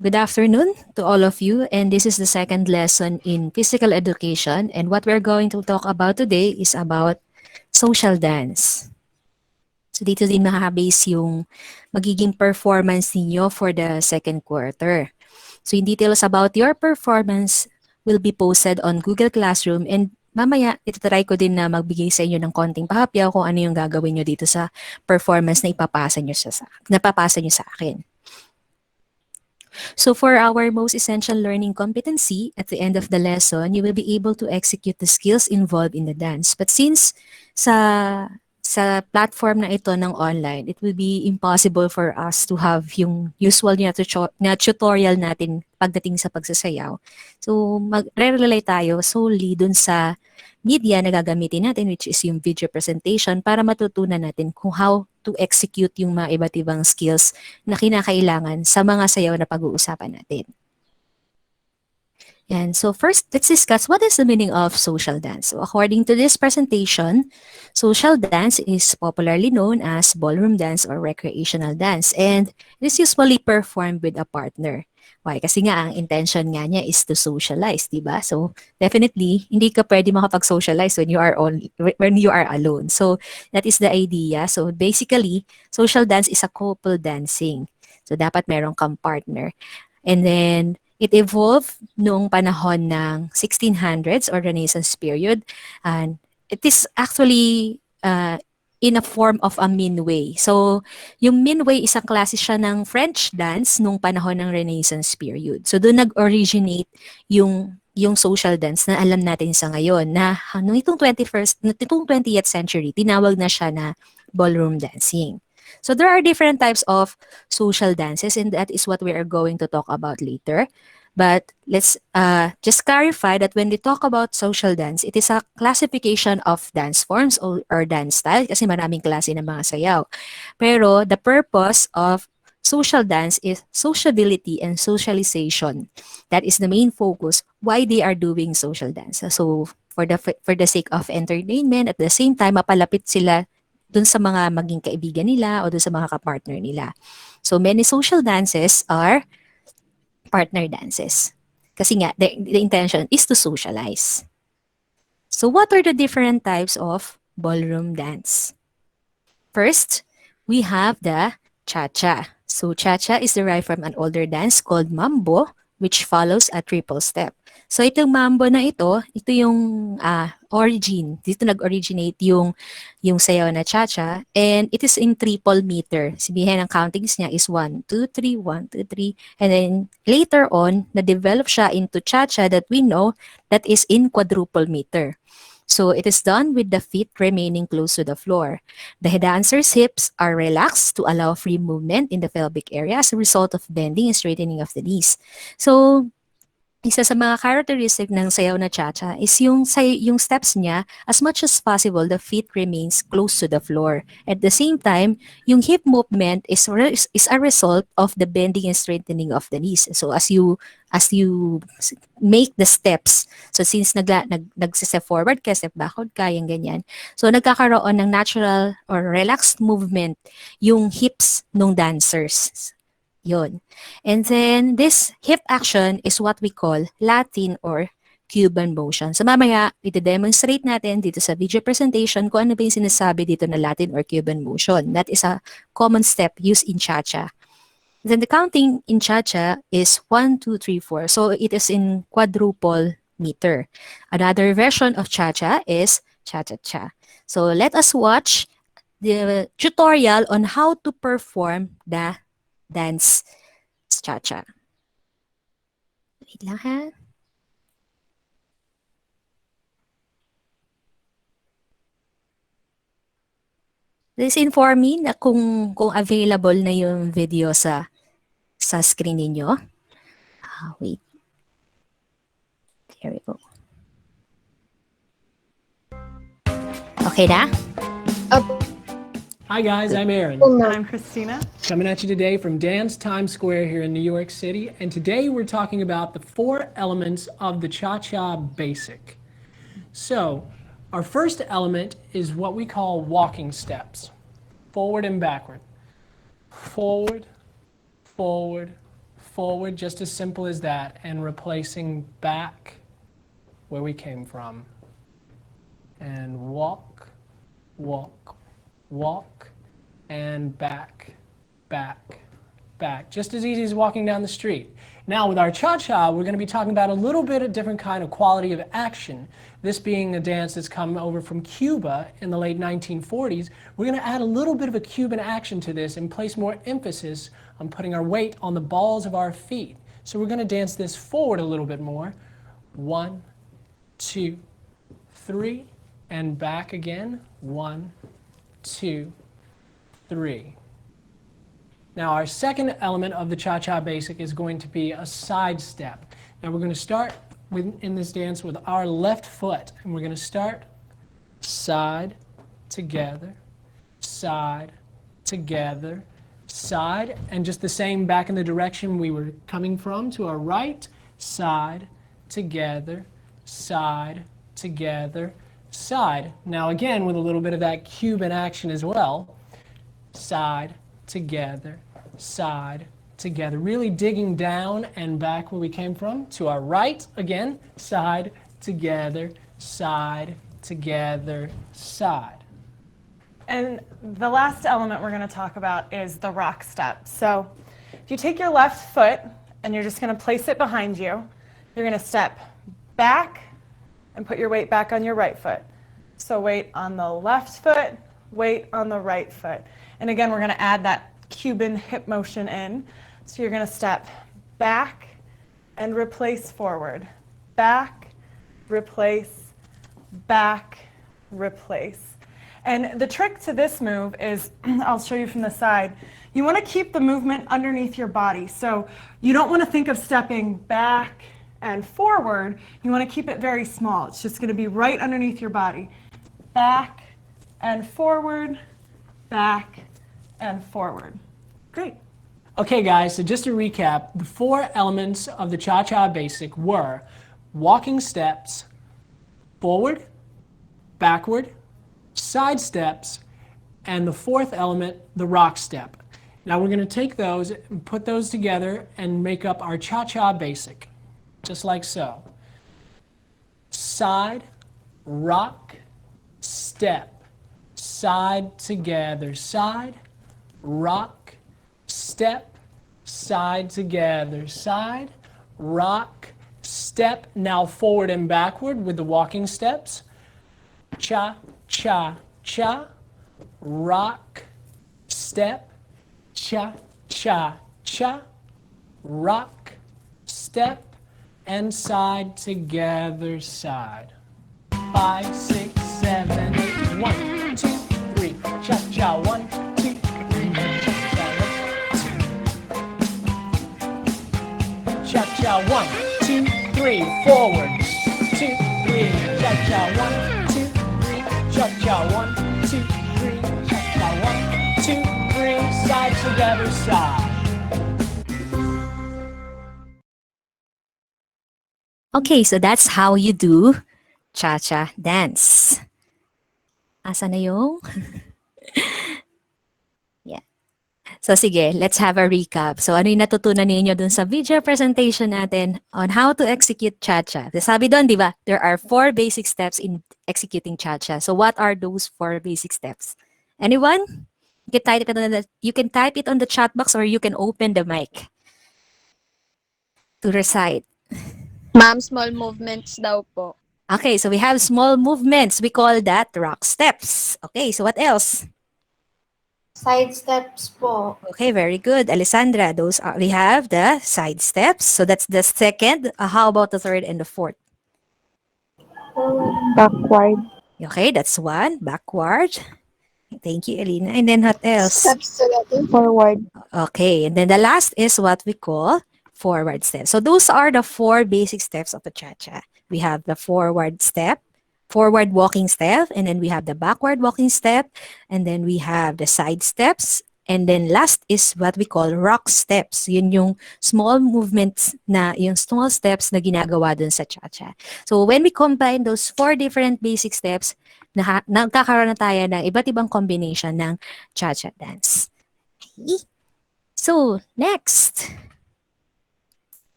Good afternoon to all of you, and this is the second lesson in physical education. And what we're going to talk about today is about social dance. So dito din makaka-base yung magiging performance ninyo for the second quarter. So yung details about your performance will be posted on Google Classroom, and mamaya itutry ko din na magbigay sa inyo ng konting pahapyaw kung ano yung gagawin nyo dito sa performance na napapasa nyo sa akin. So for our most essential learning competency, at the end of the lesson, you will be able to execute the skills involved in the dance. But since sa platform na ito ng online, it will be impossible for us to have yung usual na tutorial natin pagdating sa pagsasayaw. So magre-rely tayo solely dun sa media na gagamitin natin, which is yung video presentation, para matutunan natin kung how to execute yung mga iba't ibang skills na kinakailangan sa mga sayaw na pag-uusapan natin. And so first, let's discuss what is the meaning of social dance. So according to this presentation, social dance is popularly known as ballroom dance or recreational dance, and it is usually performed with a partner. Why? Kasi nga ang intention nga niya is to socialize, di ba? So definitely, hindi ka pwede makapag-socialize when you are alone. So that is the idea. So basically, social dance is a couple dancing. So dapat meron kang partner. And then it evolved noong panahon ng 1600s or Renaissance period, and it is actually in a form of a minway. So, yung minway, isang klase siya ng French dance nung panahon ng Renaissance period. So, doon nag-originate yung social dance na alam natin sa ngayon na nung itong 20th century, tinawag na siya na ballroom dancing. So there are different types of social dances, and that is what we are going to talk about later. But let's just clarify that when we talk about social dance, it is a classification of dance forms or dance style kasi maraming klase ng mga sayaw. Pero the purpose of social dance is sociability and socialization. That is the main focus why they are doing social dance. So for the sake of entertainment, at the same time mapalapit sila dun sa mga maging kaibigan nila o dun sa mga kapartner nila. So many social dances are partner dances. Kasi nga, the intention is to socialize. So what are the different types of ballroom dance? First, we have the cha-cha. So cha-cha is derived from an older dance called mambo, which follows a triple step. So itong mambo na ito yung origin. Dito nag-originate yung sayaw na cha-cha, and it is in triple meter. Sabihin ang countings niya is 1, 2, 3, 1, 2, 3. And then later on, na-develop siya into cha-cha that we know that is in quadruple meter. So it is done with the feet remaining close to the floor. The dancer's hips are relaxed to allow free movement in the pelvic area as a result of bending and straightening of the knees. So isa sa mga characteristic ng sayaw na cha-cha is yung steps niya, as much as possible, the feet remains close to the floor. At the same time, yung hip movement is a result of the bending and straightening of the knees. So as you make the steps, so since nag-step forward ka, step backward ka, yung ganyan. So nagkakaroon ng natural or relaxed movement yung hips ng dancers. Yun. And then, this hip action is what we call Latin or Cuban motion. So mamaya, iti-demonstrate natin dito sa video presentation kung ano ba yung sinasabi dito na Latin or Cuban motion. That is a common step used in cha-cha. Then the counting in cha-cha is 1, 2, 3, 4. So it is in quadruple meter. Another version of cha-cha is cha-cha-cha. So let us watch the tutorial on how to perform the dance cha-cha. Wait lang ha. Please inform me na kung available na yung video sa screen ninyo. Wait. There we go. Okay na? Hi guys, I'm Aaron. And I'm Christina. Coming at you today from Dance Times Square here in New York City. And today we're talking about the 4 elements of the cha-cha basic. So, our first element is what we call walking steps. Forward and backward. Forward, forward, forward, just as simple as that, and replacing back where we came from. And walk, walk, walk, and back, back, back. Just as easy as walking down the street. Now with our cha-cha, we're going to be talking about a little bit of different kind of quality of action. This being a dance that's come over from Cuba in the late 1940s, we're going to add a little bit of a Cuban action to this and place more emphasis on putting our weight on the balls of our feet. So we're going to dance this forward a little bit more. 1, 2, 3, and back again. 1, 2, 3. Now our second element of the cha-cha basic is going to be a side step. Now we're going to start in this dance with our left foot, and we're going to start side, together, side, together, side, and just the same back in the direction we were coming from to our right, side, together, side, together, side. Now again with a little bit of that Cuban action as well. Side, together, side, together. Really digging down and back where we came from. To our right, again, side, together, side, together, side. And the last element we're going to talk about is the rock step. So if you take your left foot and you're just going to place it behind you, you're going to step back and put your weight back on your right foot. So weight on the left foot, weight on the right foot. And again, we're going to add that Cuban hip motion in. So you're going to step back and replace forward. Back, replace, back, replace. And the trick to this move is, I'll show you from the side, you want to keep the movement underneath your body. So you don't want to think of stepping back and forward. You want to keep it very small. It's just going to be right underneath your body. Back and forward, back and forward. Great. Okay guys, so just to recap, the 4 elements of the cha-cha basic were walking steps, forward, backward, side steps, and the 4th element, the rock step. Now we're going to take those and put those together and make up our cha-cha basic, just like so. Side, rock, step, side, together, side, rock, step, side, together, side, rock, step. Now forward and backward with the walking steps. Cha, cha, cha, rock, step, cha, cha, cha, rock, step, and side, together, side. 5, 6, 7, 8. 1, 2, 3. Cha, cha. 1, 2, 3. Cha, cha. 1, 2, 3. Forward. 2, 3. Cha, cha. 1, 2, 3. Cha, cha. 1, 2, 3. Cha, cha. 1, 2, 3. Side, together, side. Okay, so that's how you do cha-cha dance. Asa na yung? Yeah. So sige, let's have a recap. So ano yung natutunan ninyo dun sa video presentation natin on how to execute cha-cha? Sabi doon, di ba? There are 4 basic steps in executing cha-cha. So what are those 4 basic steps? Anyone? You can type it on the chat box or you can open the mic to recite. Ma'am, small movements daw po. Okay, so we have small movements. We call that rock steps. Okay, so what else? Side steps po. Okay, very good. Alessandra, we have the side steps. So that's the second. How about the third and the fourth? Backward. Okay, that's 1. Backward. Thank you, Elena. And then what else? Steps together. Forward. Okay, and then the last is what we call forward step. So those are the 4 basic steps of the cha-cha. We have the forward step, forward walking step, and then we have the backward walking step, and then we have the side steps, and then last is what we call rock steps. Yun yung small movements na, yung small steps na ginagawa dun sa cha-cha. So when we combine those 4 different basic steps, nagkakaroon na tayo ng iba't ibang combination ng cha-cha dance. Okay. So, next.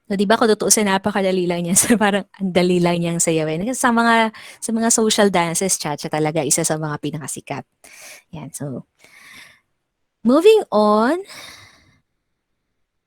So, 'di ba kung tutuusin napakadali lang niya parang ang dali lang niyang sayawin. Kasi sa mga social dances, cha-cha talaga isa sa mga pinakasikat. Yan. So, moving on,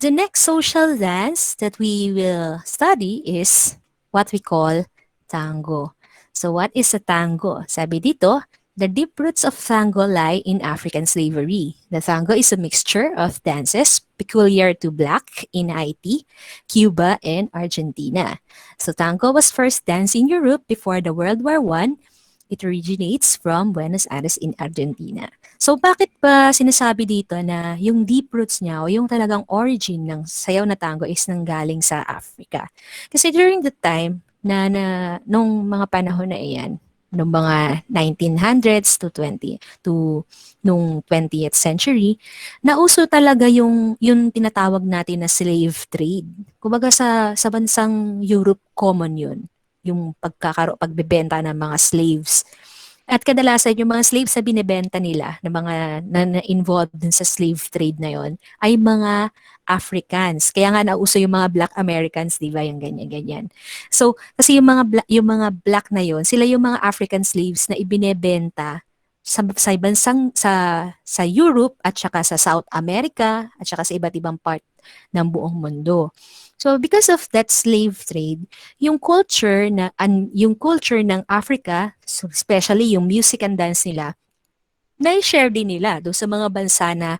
the next social dance that we will study is what we call tango. So what is a tango? Sabi dito, the deep roots of tango lie in African slavery. The tango is a mixture of dances peculiar to black in Haiti, Cuba, and Argentina. So tango was first danced in Europe before the World War I. It originates from Buenos Aires in Argentina. So bakit ba sinasabi dito na yung deep roots niya o yung talagang origin ng sayaw na tango is nanggaling sa Africa? Kasi during the time nung mga panahon na iyan, nung mga 1900s to 20 to nung 20th century, nauso talaga yung tinatawag natin na slave trade. Kumbaga sa bansang Europe common yun, yung pagbebenta ng mga slaves. At kadalasan yung mga slaves na binebenta nila, na mga na-involved dun sa slave trade na yon, ay mga Africans. Kaya nga nauso yung mga Black Americans, di ba? Yung ganyan-ganyan. So, kasi yung mga black na yon, sila yung mga African slaves na ibinebenta sa sa Europe at saka sa South America at saka sa iba't ibang part ng buong mundo. So, because of that slave trade, yung culture ng Africa, so especially yung music and dance nila, na-share din nila doon sa mga bansa na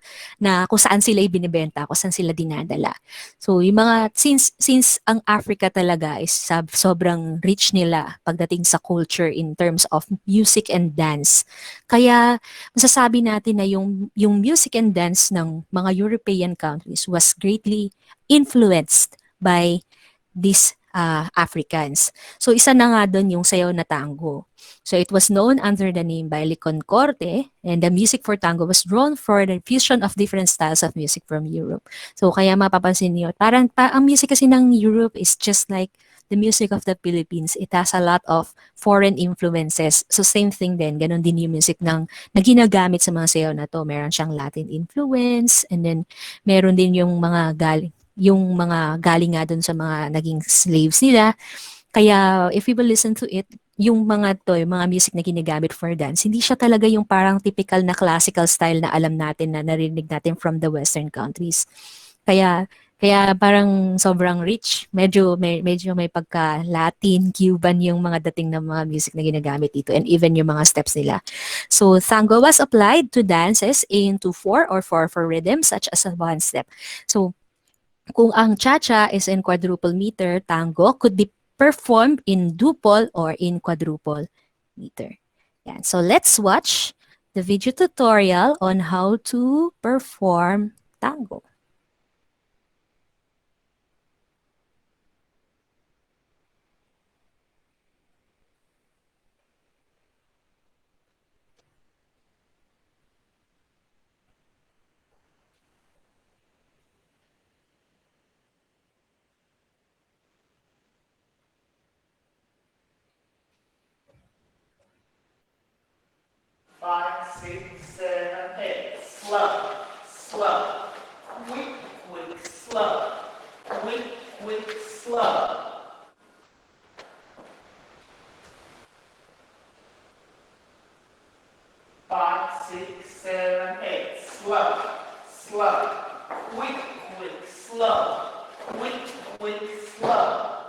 kung saan sila ibinebenta, kung saan sila dinadala. So, yung mga, since ang Africa talaga is sobrang rich nila pagdating sa culture in terms of music and dance. Kaya, masasabi natin na yung music and dance ng mga European countries was greatly influenced by these Africans. So, isa na nga doon yung sayaw na tango. So it was known under the name Baile con Corte, and the music for tango was drawn for the fusion of different styles of music from Europe. So kaya mapapansin niyo, parang ang music kasi ng Europe is just like the music of the Philippines. It has a lot of foreign influences. So same thing din, ganun din yung music na ginagamit sa mga sayaw na to. Meron siyang Latin influence, and then meron din yung mga galing nga dun sa mga naging slaves nila. Kaya if we will listen to it, yung mga music na ginagamit for dance, hindi siya talaga yung parang typical na classical style na alam natin na narinig natin from the Western countries. Kaya parang sobrang rich. Medyo may pagka-Latin, Cuban yung mga dating ng mga music na ginagamit dito, and even yung mga steps nila. So, tango was applied to dances into 4 rhythms such as a one step. So, kung ang cha-cha is in quadruple meter, tango could be performed in duple or in quadruple meter. Yan. So let's watch the video tutorial on how to perform tango. Five, six, seven, eight. Slow, slow. Quick, quick, slow. Quick, quick, slow. 5, 6, 7, 8. Slow, slow. Quick, quick, slow. Quick, quick, slow.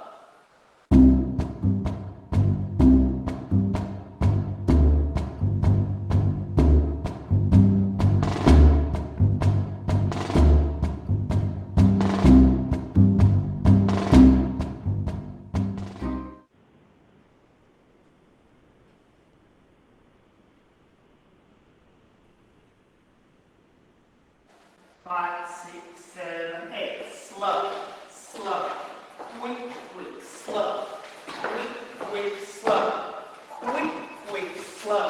Five, six, seven, eight. Slow, slow. Quick, quick, slow. Quick, quick, slow. Quick, quick, slow.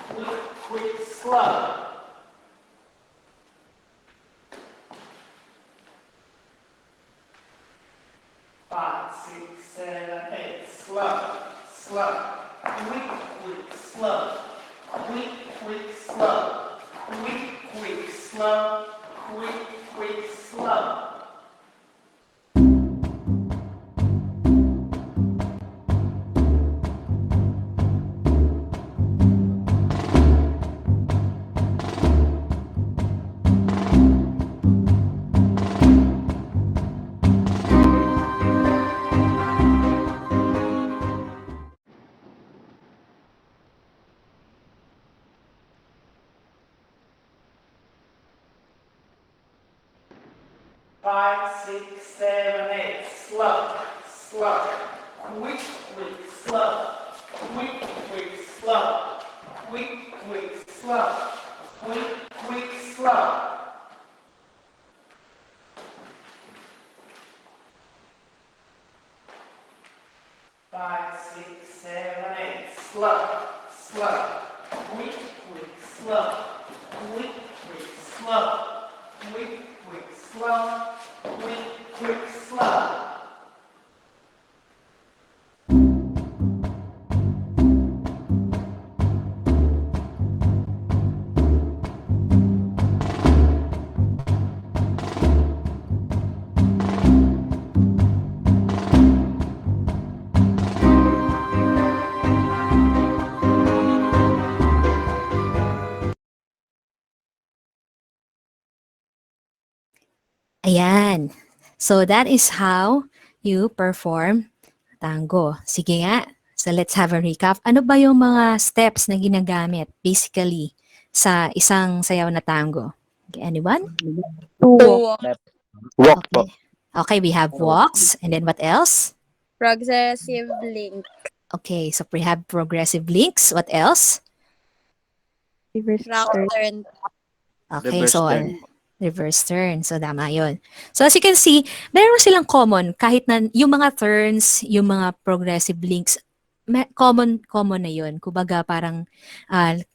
Quick, quick, slow. Five, six, seven, eight. Slow, slow. Quick, quick, slow. Quick, quick, slow. Quick, quick, slow. Quick, quick, slow. 5, 6, 7, 8. Slow, slow. Quick, quick, slow. Quick, quick, slow. Quick, quick, slow. Quick, quick, slow. 5, 6, 7, 8. Slow, slow. Quick, quick, slow. Quick, quick, slow. Quick, quick, slow. Quick, quick, slow. Ayan. So that is how you perform tango. Sige nga. So let's have a recap. Ano ba yung mga steps na ginagamit basically sa isang sayaw na tango? Okay, anyone? Two. Walk po. Okay. Okay, we have walks. And then what else? Progressive link. Okay, so we have progressive links. What else? Rock turn. Okay, Reverse so turn. reverse turn. So tama yun. So as you can see, meron silang common kahit na yung mga turns, yung mga progressive links, common na yun. Kumbaga parang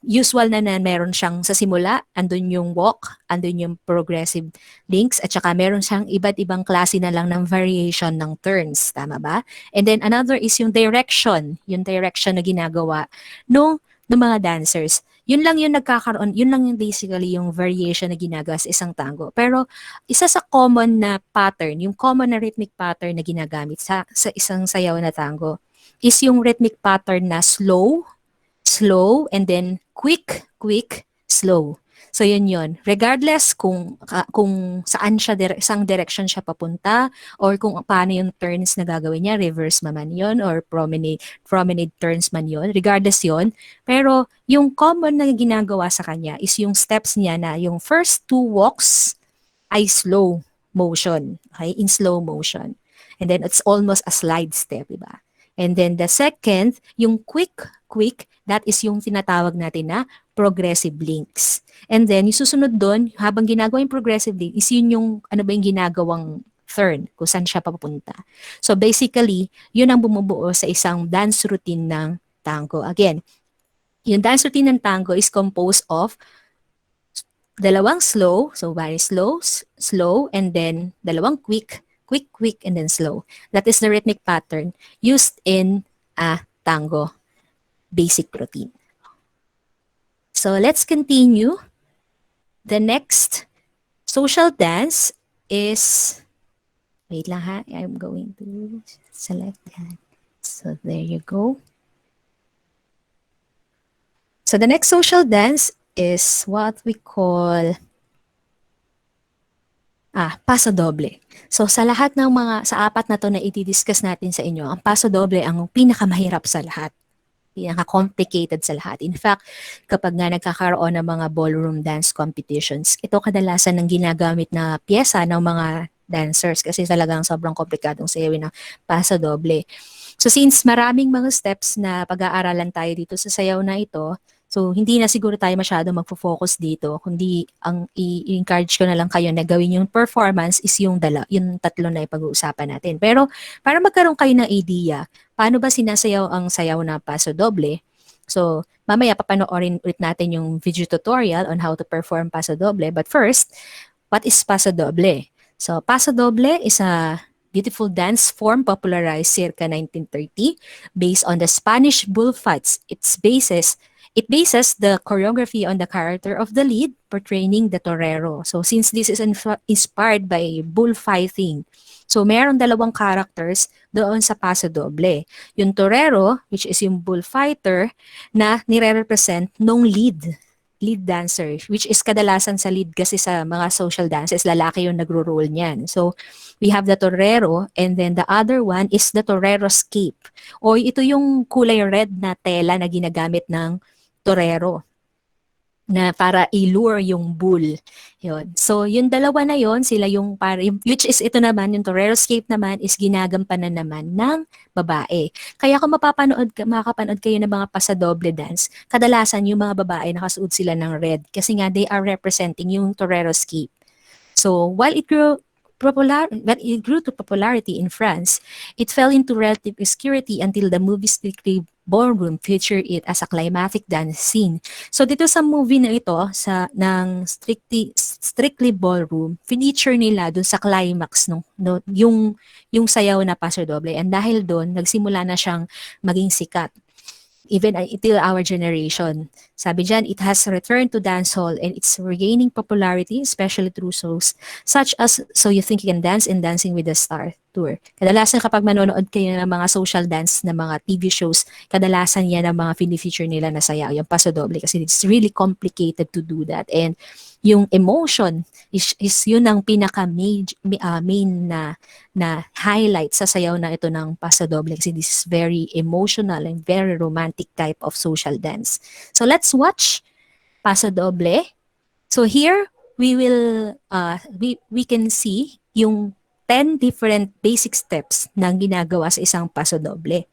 usual na meron siyang sa simula, andun yung walk, andun yung progressive links, at saka meron siyang iba't ibang klase na lang ng variation ng turns. Tama ba? And then another is yung direction na ginagawa ng mga dancers. Yun lang yung nagkakaroon, yun lang yung basically yung variation na ginagawa sa isang tango. Pero isa sa common na pattern, yung common na rhythmic pattern na ginagamit sa isang sayaw na tango is yung rhythmic pattern na slow, slow, and then quick, quick, slow. So yun. Regardless kung saan siya, saang direction siya papunta, or kung paano yung turns na gagawin niya, reverse man yun, or promenade turns man yun, regardless yun. Pero yung common na ginagawa sa kanya is yung steps niya na yung first two walks ay slow motion. Okay? In slow motion. And then it's almost a slide step, diba? And then the second, yung quick, that is yung tinatawag natin na progressive links. And then, yung susunod doon, habang ginagawa yung progressive link, is yun yung, ano ba yung ginagawang turn, kung saan siya papunta. So basically, yun ang bumubuo sa isang dance routine ng tango. Again, yung dance routine ng tango is composed of dalawang slow, so very slow, slow, and then dalawang quick, and then slow. That is the rhythmic pattern used in a tango basic routine. So let's continue. The next social dance is, wait lang ha, I'm going to select that. So there you go. So the next social dance is what we call paso doble. So sa lahat ng sa apat na to na i-discuss natin sa inyo, ang paso doble ang pinakamahirap sa lahat. Pinaka-complicated sa lahat. In fact, kapag nga nagkakaroon ng mga ballroom dance competitions, ito kadalasan ng ginagamit na pyesa ng mga dancers kasi talagang sobrang komplikadong sayawin ng paso doble. So since maraming mga steps na pag-aaralan tayo dito sa sayaw na ito, so hindi na siguro tayo masyado magfo-focus dito, kundi ang i-encourage ko na lang kayo na gawin yung performance is yung tatlo na ipag-uusapan natin. Pero para magkaroon kayo ng idea, paano ba sinasayaw ang sayaw na paso doble? So mamaya papanoorin ulit natin yung video tutorial on how to perform paso doble. But first, what is paso doble? So paso doble is a beautiful dance form popularized circa 1930 based on the Spanish bullfights. It bases the choreography on the character of the lead portraying the torero. So since this is inspired by bullfighting, so meron dalawang characters doon sa paso doble. Yung torero, which is yung bullfighter, na nire-represent nung lead dancer, which is kadalasan sa lead kasi sa mga social dances, lalaki yung nagro-role niyan. So, we have the torero, and then the other one is the torero's cape. O ito yung kulay red na tela na ginagamit ng torero. na para i-lure yung bull. Yun. So, yung dalawa na yon sila yung para, which is ito naman, yung torero escape naman is ginagampanan naman ng babae. Kaya kung makakapanood kayo ng mga pasadoble dance, kadalasan yung mga babae nakasuot sila ng red kasi nga they are representing yung torero escape. So, while it grew to popularity in France, it fell into relative obscurity until the movie Strictly Ballroom featured it as a climatic dance scene. So dito sa movie na ito ng Strictly Ballroom, feature nila dun sa climax yung sayaw na paso doble, and dahil doon nagsimula na siyang maging sikat even until our generation. Sabi dyan, it has returned to dancehall and it's regaining popularity, especially through shows such as So You Think You Can Dance and Dancing with the Star tour. Kadalasan kapag manonood kayo ng mga social dance na mga TV shows, kadalasan yan ang mga feature nila na sayaw, yung paso doble, kasi it's really complicated to do that. And yung emotion is yun ang main na highlight sa sayaw na ito ng Paso Doble, kasi this is very emotional and very romantic type of social dance. So let's watch Paso Doble. So here we can see yung 10 different basic steps na ginagawa sa isang Paso Doble.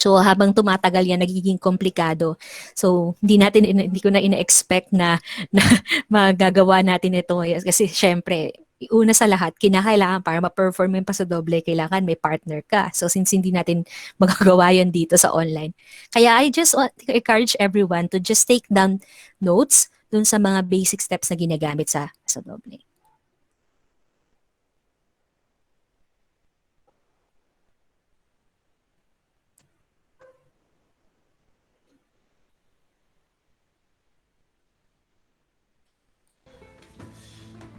So habang tumatagal yan, nagiging komplikado. So hindi ko na ina-expect na magagawa natin ito kasi syempre una sa lahat, kinakailangan para ma-perform yung pasodoble, kailangan may partner ka. So since hindi natin magagawa yun dito sa online. Kaya I just want to encourage everyone to just take down notes dun sa mga basic steps na ginagamit sa pasodoble.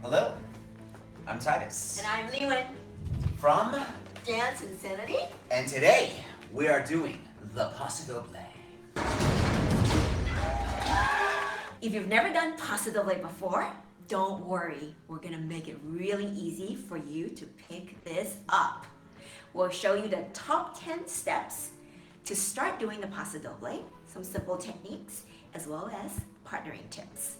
Hello, I'm Titus. And I'm Leewin. From Dance Insanity. and today we are doing the Paso Doble. If you've never done Paso Doble before, don't worry. We're gonna make it really easy for you to pick this up. We'll show you the top 10 steps to start doing the Paso Doble, some simple techniques, as well as partnering tips.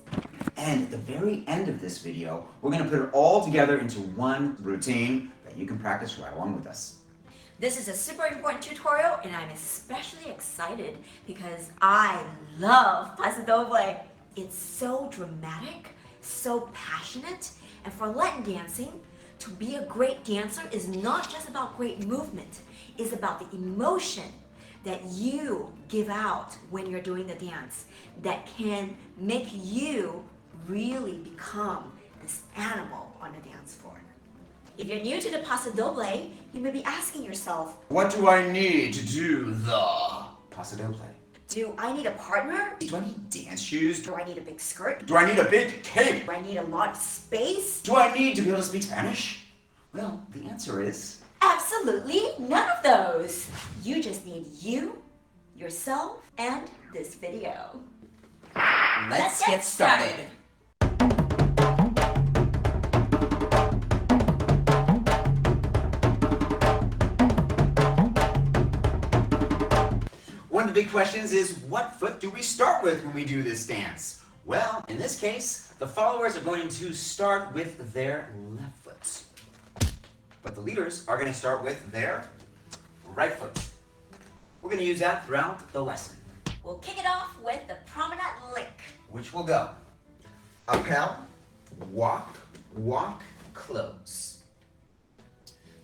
And at the very end of this video, we're going to put it all together into one routine that you can practice right along with us. This is a super important tutorial, and I'm especially excited because I love Paso Doble. It's so dramatic, so passionate, and for Latin dancing, to be a great dancer is not just about great movement. It's about the emotion that you give out when you're doing the dance that can make you really become this animal on the dance floor. If you're new to the Paso Doble, you may be asking yourself, What do I need to do the Paso Doble? do I need a partner? Do I need dance shoes? Do I need a big skirt? Do I need a big cape? Do I need a lot of space? Do I need to be able to speak Spanish? Well, the answer is Absolutely none of those. You just need you, yourself, and this video. let's get started. One of the big questions is, what foot do we start with when we do this dance? Well, in this case, the followers are going to start with their left foot. But the leaders are going to start with their right foot. We're going to use that throughout the lesson, We'll kick it off with the Promenade Lick. which will go appel, walk, walk, close.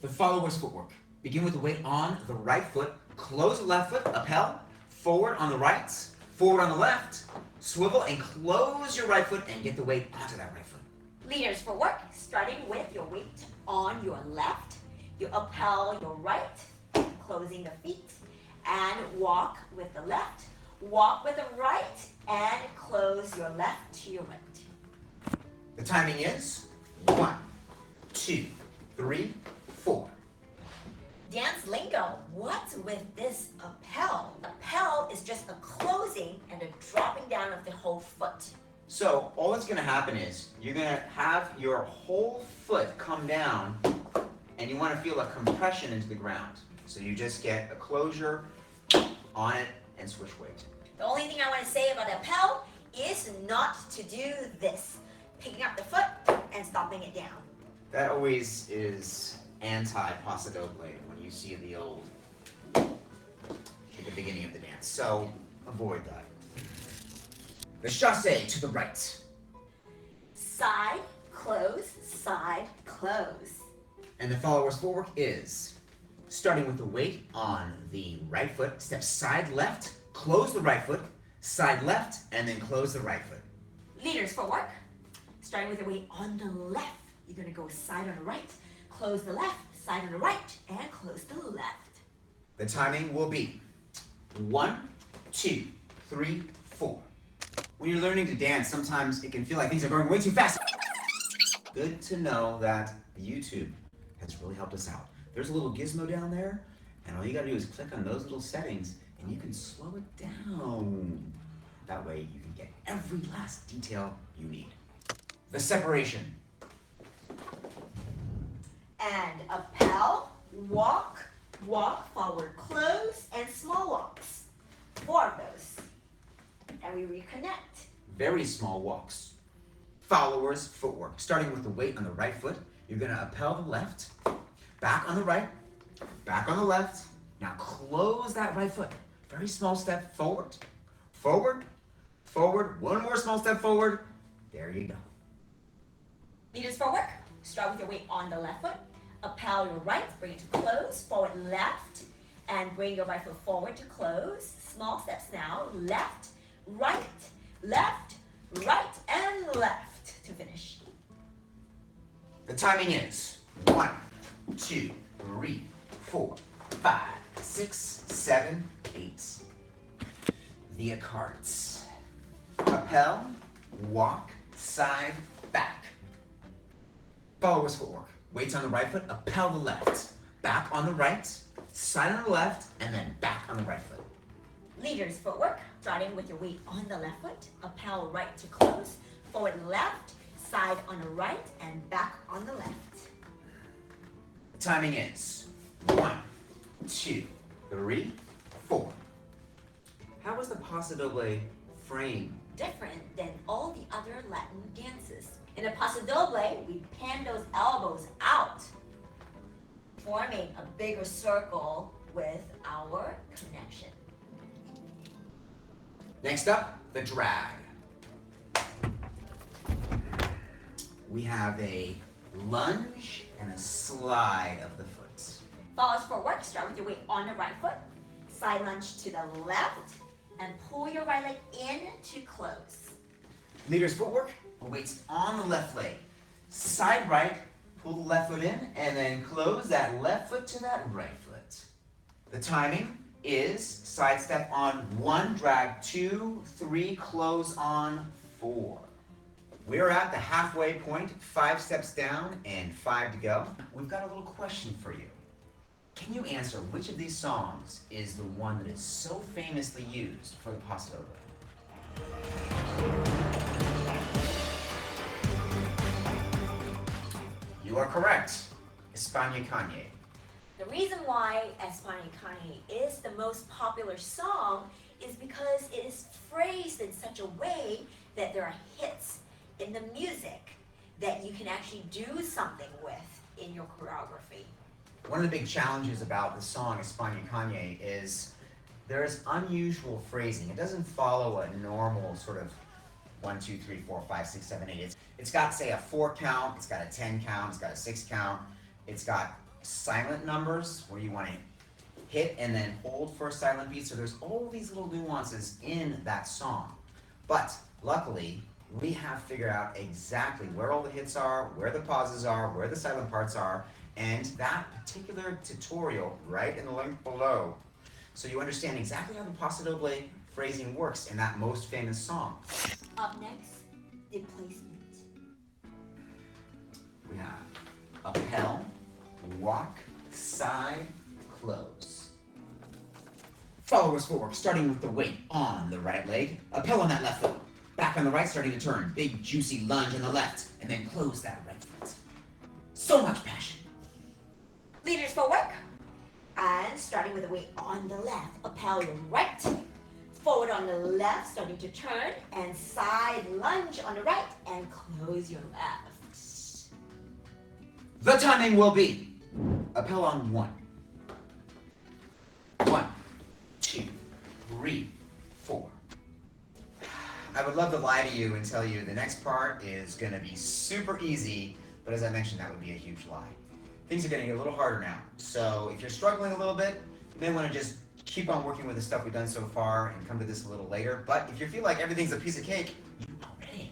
The followers' footwork. Begin with the weight on the right foot, close the left foot, appel, forward on the right, forward on the left, swivel and close your right foot and get the weight onto that right foot. Leaders for work, starting with your weight on your left. You upheld your right, closing the feet, and walk with the left. Walk with the right, and close your left to your right. The timing is 1, 2, 3, 4. Dance lingo, what's with this appel? Appel is just a closing and a dropping down of the whole foot. So all that's going to happen is you're going to have your whole foot come down and you want to feel a compression into the ground. So you just get a closure on it and switch weight. The only thing I want to say about the appel is not to do this. Picking up the foot and stomping it down. That always is anti-paso doble when you see the old at the beginning of the dance. So avoid that. The chasse to the right. Side, close, side, close. And the follower's footwork is starting with the weight on the right foot, step side left, close the right foot, side left, and then close the right foot. Leader's footwork. Starting with the weight on the left. You're going to go side on the right, close the left, side on the right, and close the left. The timing will be 1, 2, 3, 4. When you're learning to dance, sometimes it can feel like things are going way too fast. Good to know that YouTube has really helped us out. There's a little gizmo down there, and all you gotta do is click on those little settings, and you can slow it down. That way you can get every last detail you need. The separation. And appel, walk, walk, forward, close, and small walks. 4 of those. And we reconnect. Very small walks. Followers footwork. Starting with the weight on the right foot, you're gonna appel the left, back on the right, back on the left. Now close that right foot. Very small step forward, forward, forward. One more small step forward. There you go. Leaders footwork. Start with your weight on the left foot. Appel your right, bring it to close, forward left, and bring your right foot forward to close. Small steps now. Left, right, left, right, and left to finish. The timing is 1, 2, 3, 4, 5, 6, 7, 8. The cards. Appel, walk, side, back. Followers footwork. Weights on the right foot, appel the left. Back on the right, side on the left, and then back on the right foot. Leaders footwork. Starting with your weight on the left foot. Appel right to close, forward left, side on the right, and back on the left. The timing is 1, 2, 3, 4. How was the paso doble frame? Different than all the other Latin dances. In a paso doble, we pan those elbows out, forming a bigger circle with our connection. Next up, the drag. We have a lunge and a slide of the foot. Follows footwork. Start with your weight on the right foot. Side lunge to the left, and pull your right leg in to close. Leader's footwork, weights on the left leg. Side right, pull the left foot in, and then close that left foot to that right foot. The timing is side step on 1, drag 2, 3, close on 4. We're at the halfway point, 5 steps down and 5 to go. We've got a little question for you. Can you answer which of these songs is the one that is so famously used for the paso doble? You are correct. España Kanye. The reason why España Kanye is the most popular song is because it is phrased in such a way that there are hits in the music that you can actually do something with in your choreography. One of the big challenges about the song España Kanye is there's unusual phrasing. It doesn't follow a normal sort of 1, 2, 3, 4, 5, 6, 7, 8. It's got, say, a 4 count, it's got a 10 count, it's got a 6 count, it's got silent numbers where you want to hit and then hold for a silent beat. So there's all these little nuances in that song. But luckily, we have figured out exactly where all the hits are, where the pauses are, where the silent parts are, and that particular tutorial right in the link below. So you understand exactly how the paso doble phrasing works in that most famous song. Up next, the placement. We have appel, walk, side, close. Followers footwork, starting with the weight on the right leg. Appel on that left foot. Back on the right, starting to turn. Big, juicy lunge on the left. And then close that right foot. So much passion. Leaders footwork. And starting with the weight on the left, appel your right, Forward on the left, starting to turn, and side lunge on the right, and close your left. The timing will be appel on 1. 1, 2, 3, 4. I would love to lie to you and tell you the next part is going to be super easy, but as I mentioned, that would be a huge lie. Things are getting a little harder now, so if you're struggling a little bit, you may want to just keep on working with the stuff we've done so far and come to this a little later. But if you feel like everything's a piece of cake, you are ready.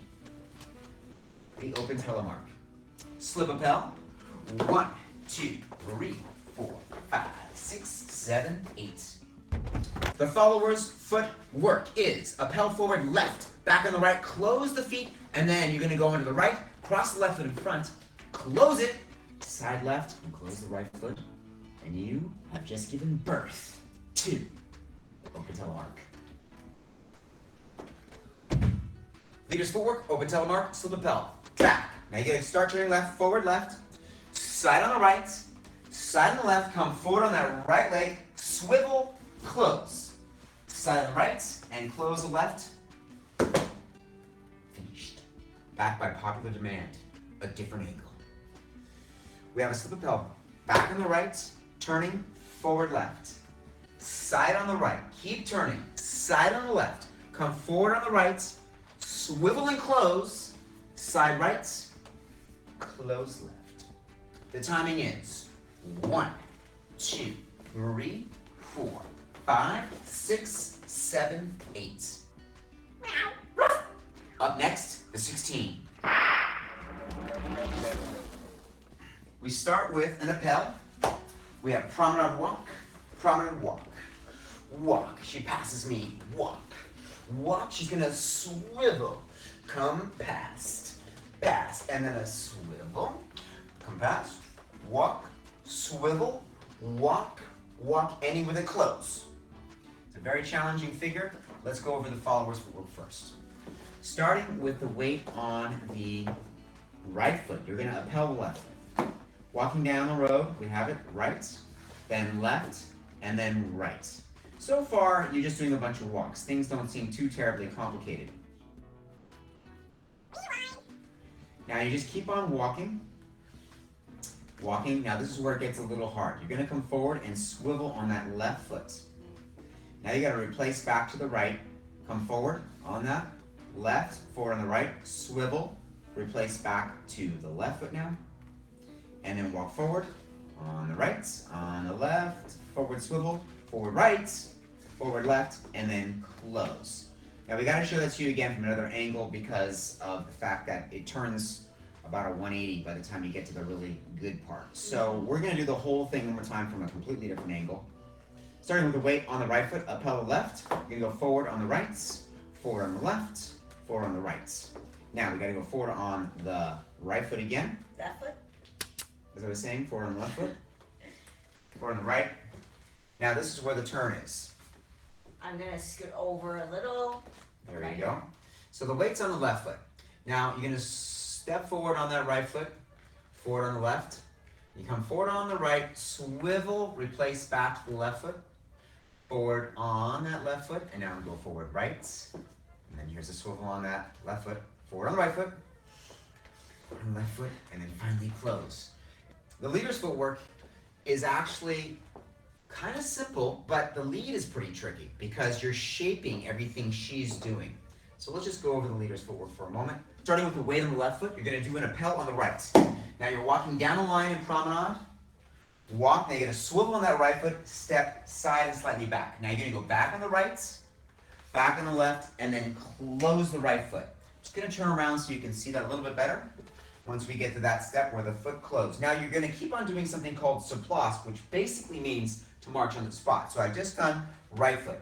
The open telemark. Slip appel. 1, 2, 3, 4, 5, 6, 7, 8. The follower's footwork is appel forward left, back on the right, close the feet, and then you're going to go onto the right, cross the left foot in front, close it, side left, and close the right foot, and you have just given birth to open telemark. Leader's footwork, open telemark, slip appel, back. Now you gotta start turning left, forward left, side on the right, side on the left, come forward on that right leg, swivel, close. Side on the right, and close the left. Finished. Back by popular demand, a different angle. We have a slip appel, back on the right, turning, forward left. Side on the right, keep turning, side on the left, come forward on the right, swivel and close, side right, close left. The timing is 1, 2, 3, 4, 5, 6, 7, 8. Up next, the 16. We start with an appel. We have promenade walk, promenade walk. Walk, she passes me, walk. Walk, she's gonna swivel, come past, and then a swivel, come past, walk, swivel, walk, walk, ending with a close. It's a very challenging figure. Let's go over the followers footwork first. Starting with the weight on the right foot, you're gonna appel the left. Walking down the road, we have it right, then left, and then right. So far, you're just doing a bunch of walks. Things don't seem too terribly complicated. Now you just keep on walking. Walking, now this is where it gets a little hard. You're gonna come forward and swivel on that left foot. Now you gotta replace back to the right. Come forward on that, left, forward on the right, swivel, replace back to the left foot now. And then walk forward, on the right, on the left, forward swivel, forward right, forward left, and then close. Now we gotta show that to you again from another angle because of the fact that it turns about a 180 by the time you get to the really good part. So we're gonna do the whole thing one more time from a completely different angle. Starting with the weight on the right foot, appel the left. You're gonna go forward on the right, forward on the left, forward on the right. Now we gotta go forward on the right foot again. Left foot. As I was saying, forward on the left foot, forward on the right. Now this is where the turn is. I'm gonna scoot over a little. There you go. So the weight's on the left foot. Now you're gonna step forward on that right foot, forward on the left. You come forward on the right, swivel, replace back to the left foot, forward on that left foot, and now go forward right. And then here's a swivel on that left foot, forward on the right foot, forward on the left foot, and then finally close. The leader's footwork is actually kind of simple, but the lead is pretty tricky because you're shaping everything she's doing. So let's just go over the leader's footwork for a moment. Starting with the weight on the left foot, you're gonna do an appel on the right. Now you're walking down the line in promenade, walk, now you're gonna swivel on that right foot, step side and slightly back. Now you're gonna go back on the right, back on the left, and then close the right foot. Just gonna turn around so you can see that a little bit better. Once we get to that step where the foot closed. Now you're gonna keep on doing something called surplace, which basically means to march on the spot. So I've just done right foot.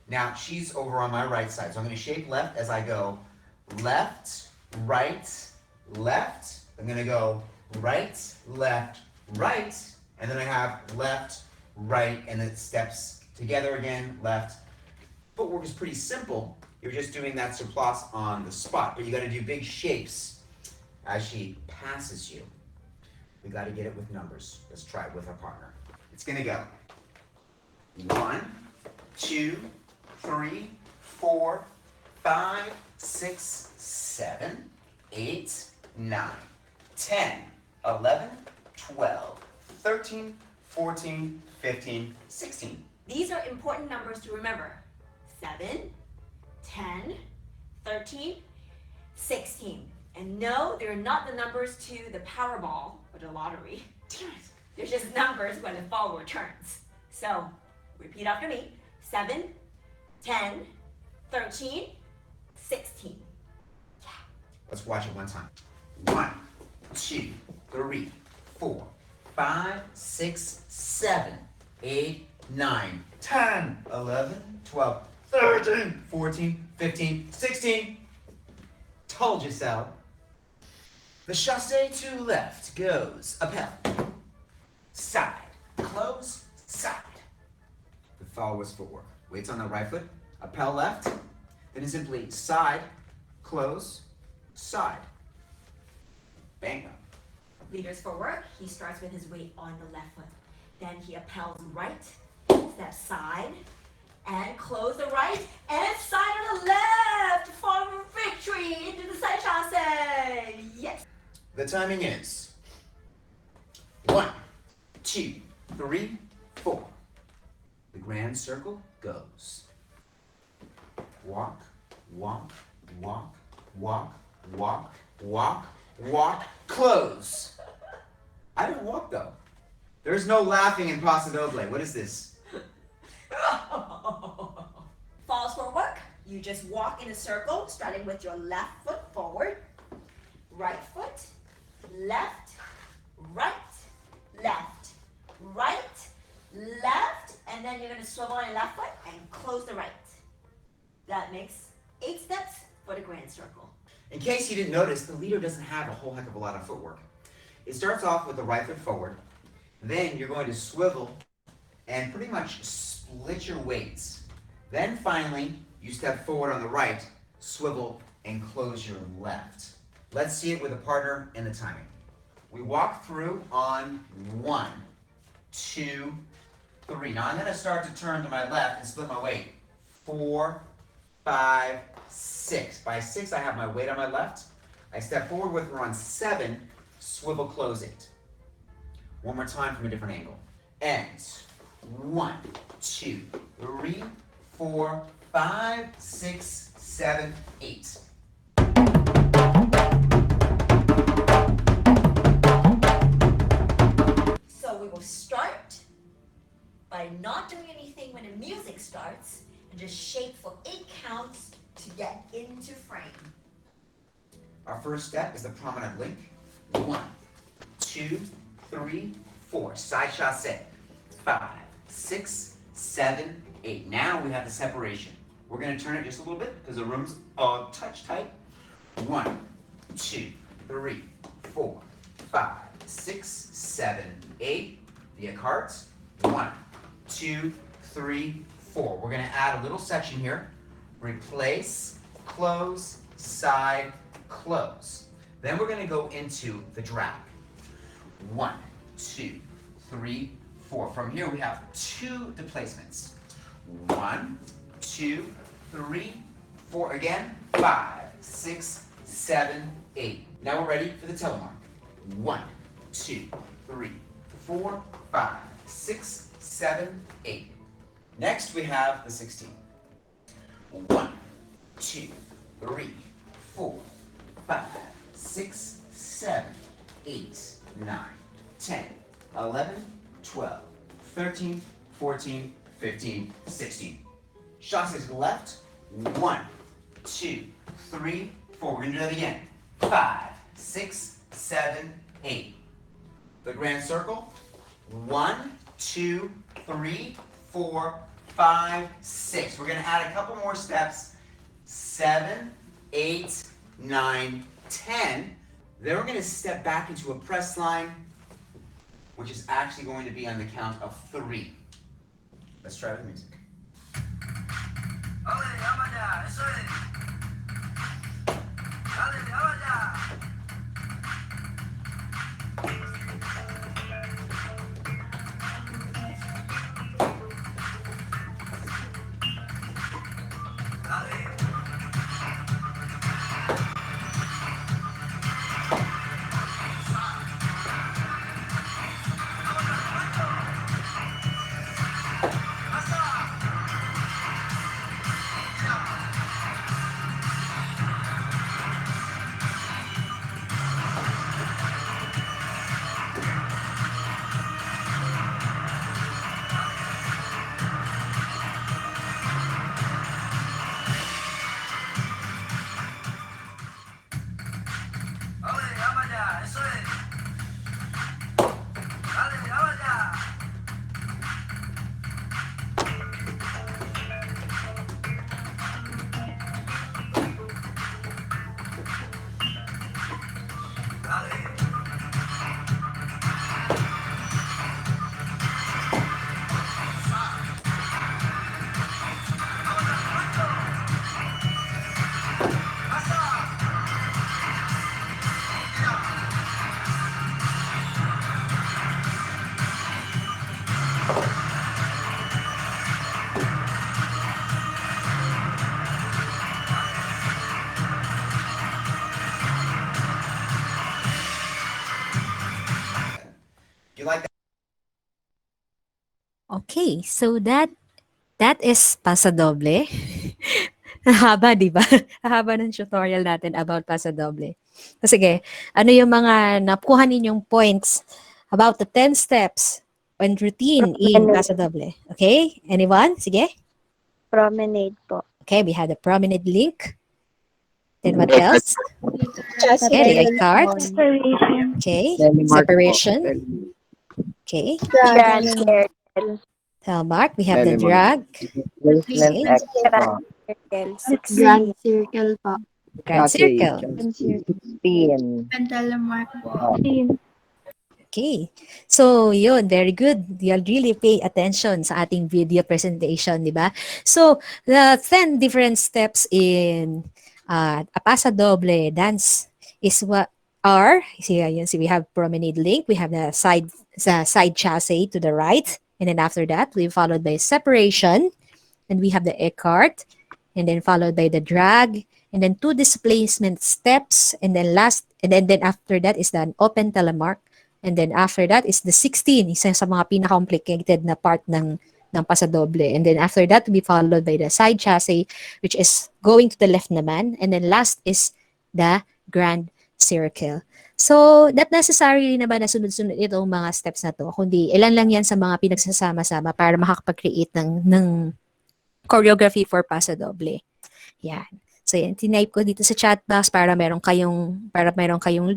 Now she's over on my right side. So I'm gonna shape left as I go left, right, left. I'm gonna go right, left, right, and then I have left, right, and it steps together again, left. Footwork is pretty simple. You're just doing that surplace on the spot, but you gotta do big shapes as she passes you. We gotta get it with numbers. Let's try it with our partner. It's gonna go 1, 2, 3, 4, 5, 6, 7, 8, 9, 10, 11, 12, 13, 14, 15, 16. These are important numbers to remember. 7, 10, 13, 16. And no, they're not the numbers to the Powerball or the lottery. They're just numbers when the follower turns. So, repeat after me. 7, 10, 13, 16. Let's watch it one time. 1, 2, 3, 4, 5, 6, 7, 8, 9, 10, 11, 12, 13, 14, 15, 16. Told you so. The chasse to left goes appel, side, close, side. The follower's footwork. Weights on the right foot, appel left, then is simply side, close, side. Bingo. Leader's footwork, he starts with his weight on the left foot. Then he appels right, step side, and close the right, and side on the left for victory into the side chasse. Yes. The timing is 1, 2, 3, 4. The grand circle goes. Walk, walk, walk, walk, walk, walk, walk, close. I didn't walk though. There's no laughing in Paso Doble. What is this? False footwork, you just walk in a circle, starting with your left foot forward, right foot, left, right, left, right, left, and then you're going to swivel on your left foot and close the right. That makes 8 steps for the grand circle. In case you didn't notice, the leader doesn't have a whole heck of a lot of footwork. It starts off with the right foot forward, then you're going to swivel and pretty much split your weights. Then finally, you step forward on the right, swivel, and close your left. Let's see it with a partner and the timing. We walk through on 1, 2, 3. Now I'm going to start to turn to my left and split my weight. 4, 5, 6. By 6, I have my weight on my left. I step forward with her on 7, swivel, close 8. One more time from a different angle. And 1, 2, 3, 4, 5, 6, 7, 8. So we will start by not doing anything when the music starts and just shake for 8 counts to get into frame. Our first step is the promenade link. 1, 2, 3, 4. Side chasse. 5, 6, 7, 8. Now we have the separation. We're going to turn it just a little bit because the room's a touch tight. 1, 2, 3, 4, 5, 6, 7, 8. Via cards. 1, 2, 3, 4. We're going to add a little section here. Replace, close, side, close. Then we're going to go into the drag. 1, 2, 3, 4. From here we have 2 displacements. 1, 2, 3, 4. Again. 5, 6, 7, 8. Now we're ready for the telemark. 1, 2, 3, 4, 5, 6, 7, 8. Next we have the 16. 1, 2, 3, 4, 5, 6, 7, 8, 9, 10, 11, 12, 13, 14, 15, 16. Chasse's left. 1, 2, 3, 4. We're going to do that again. 5, 6, 7, 8. The grand circle. 1, 2, 3, 4, 5, 6. We're going to add a couple more steps. 7, 8, 9, 10. Then we're going to step back into a press line, which is actually going to be on the count of 3. Let's try the music. You like that? Okay, so that is pasadoble. Haba, di ba? Haba ng tutorial natin about pasadoble. So, sige, ano yung mga nakuha ninyong points about the 10 steps and routine in Promenade. pasadoble? Okay, anyone? Sige. Promenade po. Okay, we have the promenade link. Then what else? Chasse. Okay, the card. Separation. Okay, Telemark po. separation. Okay, Grand Circle. Telemark. We have the Telemark. drag. Replacement Okay. X po. Circle. Grand Circle po. Grand Chasse. circle. 16. Telemark po. Oh. Okay. So, yun, very good. You'll really pay attention sa ating video presentation, di ba? So, the 10 different steps in a pasadoble dance is what are, see, we have promenade link, we have the side chasse to the right, and then after that, we followed by separation, and we have the écart, and then followed by the drag, and then 2 displacement steps, and then then after that is the open telemark. And then after that is the 16, isa sa mga pinaka-complicated na part ng pasadoble. And then after that, to be followed by the side chasse, which is going to the left naman. And then last is the grand circle. So, not necessarily naman na sunod-sunod itong mga steps na to, kundi ilan lang yan sa mga pinagsasama-sama para makakapag-create ng choreography for pasadoble. Yan. So yan, tinype ko dito sa chat box para meron kayong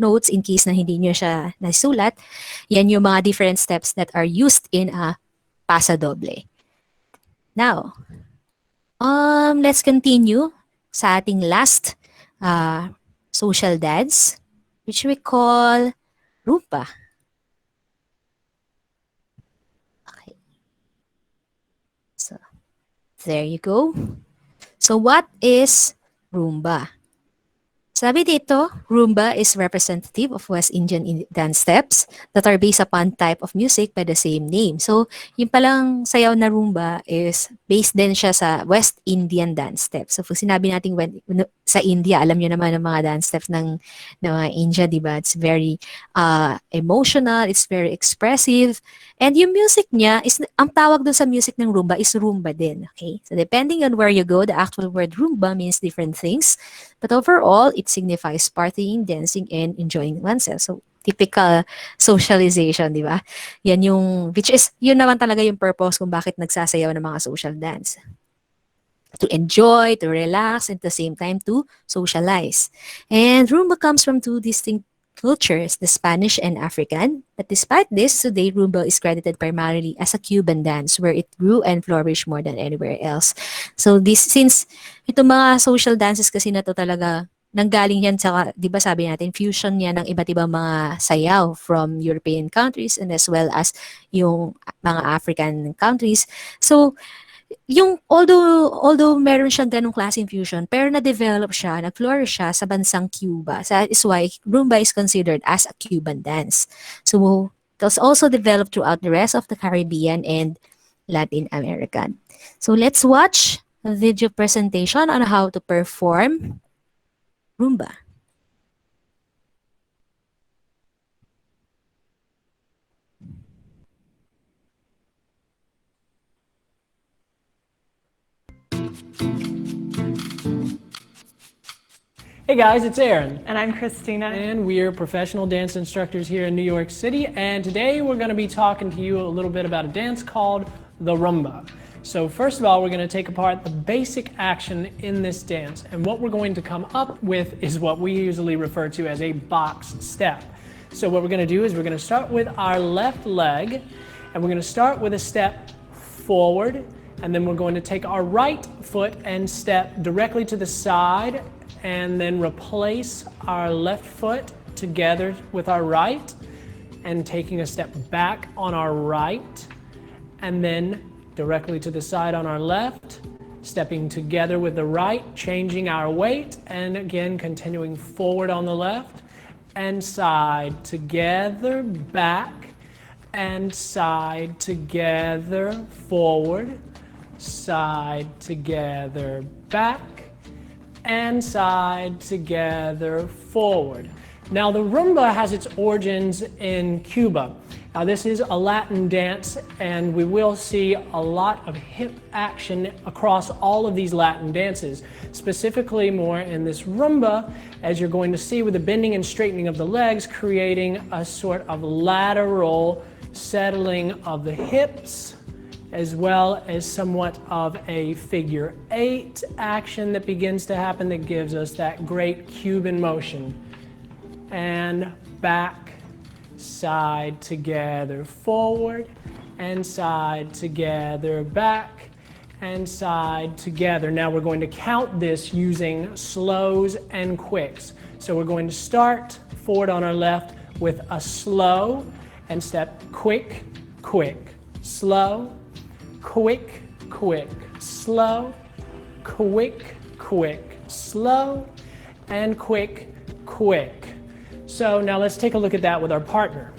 notes in case na hindi nyo siya nasulat. Yan yung mga different steps that are used in a pasadoble. Now, let's continue sa ating last social dance, which we call rumba. Okay. So, there you go. So what is rumba? Sabi dito, rumba is representative of West Indian dance steps that are based upon type of music by the same name. So, yung palang sayaw na rumba is based din siya sa West Indian dance steps. So, pag sinabi natin sa India, alam nyo naman ang mga dance steps ng mga India, di ba? It's very emotional, it's very expressive. And yung music niya, ang tawag doon sa music ng rumba is rumba din. Okay? So, depending on where you go, the actual word rumba means different things. But overall, it signifies partying, dancing, and enjoying oneself. So, typical socialization, di ba? Yan yun naman talaga yung purpose kung bakit nagsasayaw ng mga social dance. To enjoy, to relax, and at the same time to socialize. And rumba comes from 2 distinct cultures, the Spanish and African. But despite this, today rumba is credited primarily as a Cuban dance where it grew and flourished more than anywhere else. So since itong mga social dances kasi na to talaga nanggaling yan sa, di ba sabi natin, fusion yan ng iba't ibang mga sayaw from European countries and as well as yung mga African countries. So, yung although meron siyang ganong klaseng fusion, pero na-develop siya, nag-flourish siya sa bansang Cuba. That is why rumba is considered as a Cuban dance. So, it was also developed throughout the rest of the Caribbean and Latin American. So, let's watch a video presentation on how to perform rumba. Hey guys, it's Aaron. And I'm Christina. And we are professional dance instructors here in New York City. And today we're going to be talking to you a little bit about a dance called the rumba. So first of all, we're going to take apart the basic action in this dance. And what we're going to come up with is what we usually refer to as a box step. So what we're going to do is we're going to start with our left leg. And we're going to start with a step forward. And then we're going to take our right foot and step directly to the side. And then replace our left foot together with our right and taking a step back on our right, and then directly to the side on our left, stepping together with the right, changing our weight, and again continuing forward on the left, and side, together, back, and side, together, forward, side, together, back, and side, together, forward. Now the rumba has its origins in Cuba. Now this is a Latin dance, and we will see a lot of hip action across all of these Latin dances, specifically more in this rumba, as you're going to see with the bending and straightening of the legs, creating a sort of lateral settling of the hips, as well as somewhat of a figure 8 action that begins to happen that gives us that great Cuban motion. And back, side, together, forward, and side, together, back, and side, together. Now we're going to count this using slows and quicks. So we're going to start forward on our left with a slow and step quick, quick, slow, quick, quick, slow, quick, quick, slow, and quick, quick. So now let's take a look at that with our partner.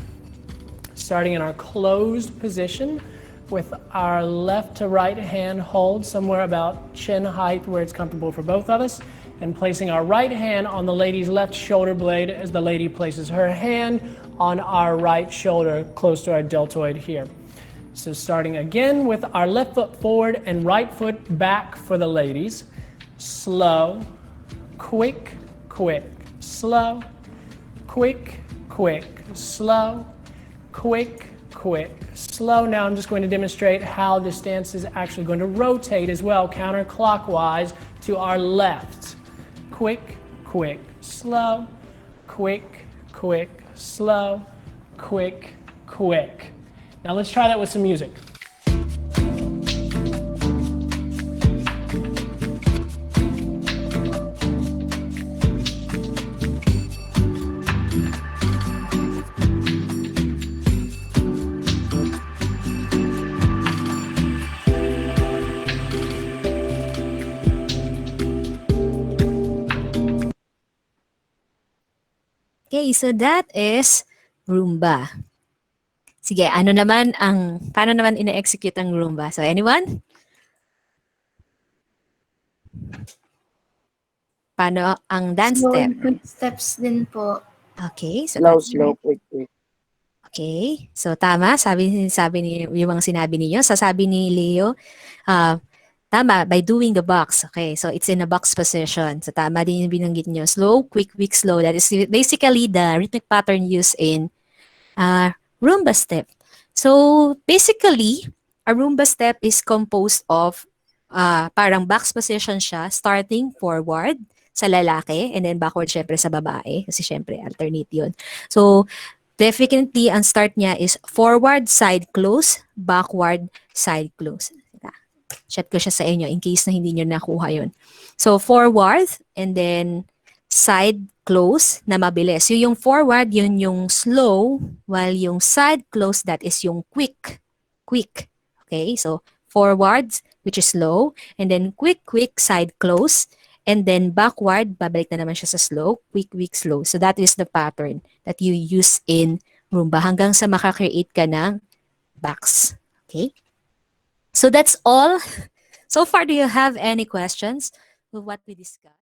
Starting in our closed position with our left to right hand hold somewhere about chin height where it's comfortable for both of us, and placing our right hand on the lady's left shoulder blade as the lady places her hand on our right shoulder close to our deltoid here. So starting again with our left foot forward and right foot back for the ladies. Slow, quick, quick, slow, quick, quick, slow, quick, quick, slow. Now I'm just going to demonstrate how this dance is actually going to rotate as well, counterclockwise to our left. Quick, quick, slow, quick, quick, slow, quick, quick. Now let's try that with some music. Okay, so that is Roomba. Sige, paano naman ina-execute ang Roomba? So anyone? Paano ang dance Slow step? and quick steps din po. Okay, so Slow, that's slow, quick, quick. okay. So tama, sabi ni yung mga sinabi niyo. Sabi ni Leo, tama, by doing the box. Okay, so it's in a box position. So tama din yung binanggit niyo. Slow, quick, quick, slow. That is basically the rhythmic pattern used in Roomba step. So basically, a Roomba step is composed of parang box position siya, starting forward sa lalaki and then backward syempre sa babae kasi syempre alternate yun. So definitely ang start niya is forward side close, backward side close. Chat ko siya sa inyo in case na hindi nyo nakuha yun. So forward and then side close na mabilis. Yung forward, yun yung slow, while yung side close, that is yung quick. Quick. Okay, so forwards, which is slow, and then quick, quick, side close, and then backward, babalik na naman siya sa slow, quick, quick, slow. So that is the pattern that you use in Roomba hanggang sa makakreate ka ng box. Okay? So that's all. So far, do you have any questions with what we discussed?